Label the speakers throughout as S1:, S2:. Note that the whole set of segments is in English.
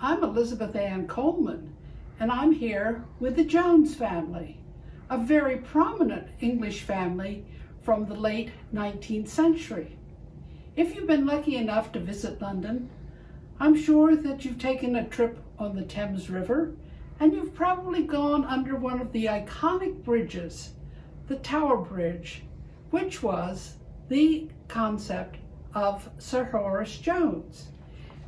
S1: I'm Elizabeth Anne Coleman, and I'm here with the Jones family, a very prominent English family from the late 19th century. If you've been lucky enough to visit London, I'm sure that you've taken a trip on the Thames River, and you've probably gone under one of the iconic bridges, the Tower Bridge, which was the concept of Sir Horace Jones.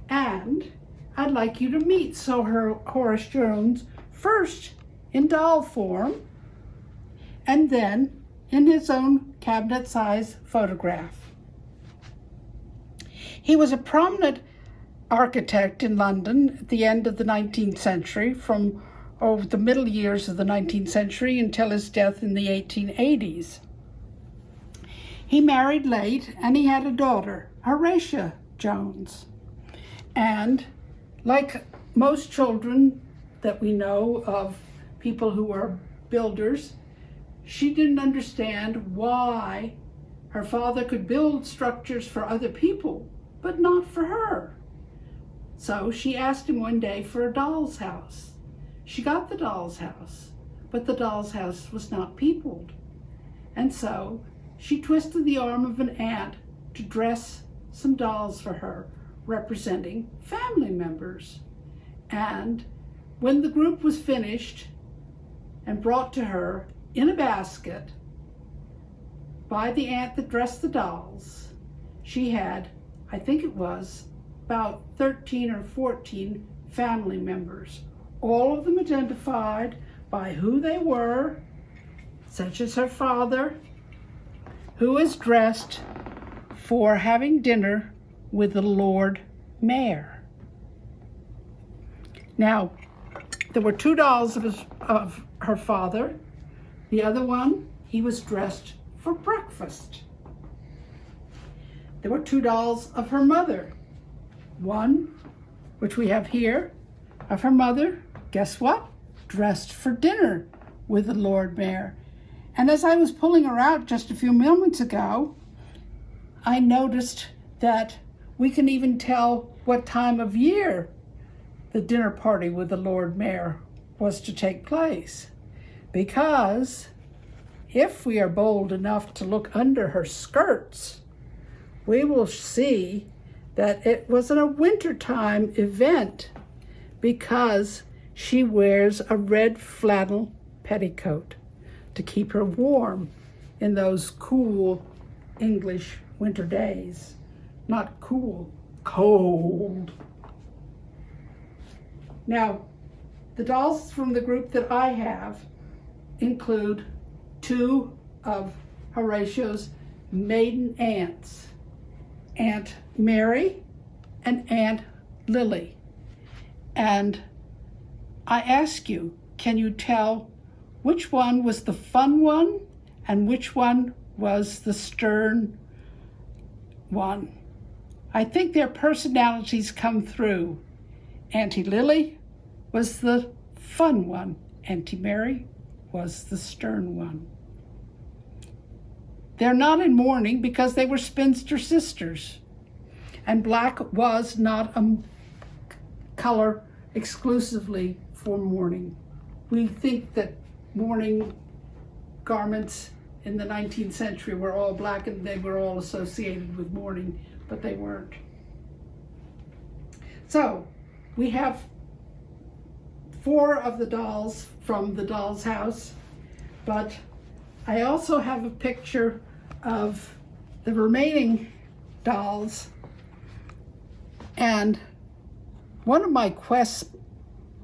S1: And I'd like you to meet Sir Horace Jones first in doll form and then in his own cabinet-sized photograph. He was a prominent architect in London at the end of the 19th century, from the middle years of the 19th century until his death in the 1880s. He married late and he had a daughter, Horatia Jones. And like most children that we know of people who are builders, she didn't understand why her father could build structures for other people, but not for her. So she asked him one day for a doll's house. She got the doll's house, but the doll's house was not peopled. And so she twisted the arm of an aunt to dress some dolls for her, representing family members. And when the group was finished and brought to her in a basket by the aunt that dressed the dolls, she had, I think it was, about 13 or 14 family members, all of them identified by who they were, such as her father, who was dressed for having dinner with the Lord Mayor. Now, there were two dolls of her father. The other one, he was dressed for breakfast. There were two dolls of her mother. One, which we have here, of her mother, guess what? Dressed for dinner with the Lord Mayor. And as I was pulling her out just a few moments ago, I noticed that we can even tell what time of year the dinner party with the Lord Mayor was to take place. Because if we are bold enough to look under her skirts, we will see that it wasn't a wintertime event because she wears a red flannel petticoat to keep her warm in those cool English winter days. Not cool, cold. Now, the dolls from the group that I have include two of Horatio's maiden aunts, Aunt Mary and Aunt Lily. And I ask you, can you tell which one was the fun one and which one was the stern one? I think their personalities come through. Auntie Lily was the fun one. Auntie Mary was the stern one. They're not in mourning because they were spinster sisters. And black was not a color exclusively for mourning. We think that mourning garments in the 19th century were all black and they were all associated with mourning, but they weren't. So we have 4 of the dolls from the doll's house, but I also have a picture of the remaining dolls. And one of my quests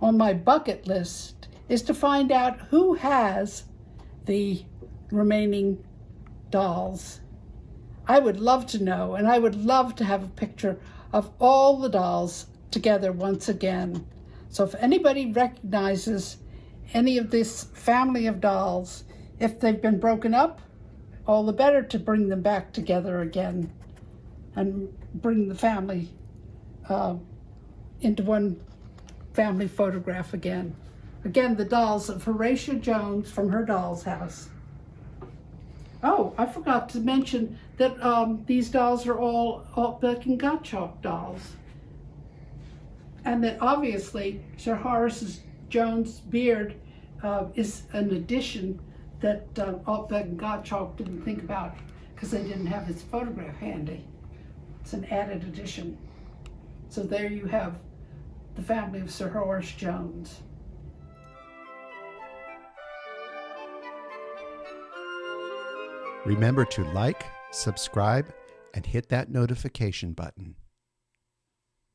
S1: on my bucket list is to find out who has the remaining dolls. I would love to know, and I would love to have a picture of all the dolls together once again. So if anybody recognizes any of this family of dolls, if they've been broken up, all the better to bring them back together again and bring the family into one family photograph again. Again, the dolls of Horatia Jones from her doll's house. Oh, I forgot to mention that these dolls are all Beck and Gottschalk dolls. And that obviously Sir Horace Jones' beard is an addition that Altbeck and Gottschalk didn't think about because they didn't have his photograph handy. It's an added addition. So there you have the family of Sir Horace Jones.
S2: Remember to like, subscribe, and hit that notification button.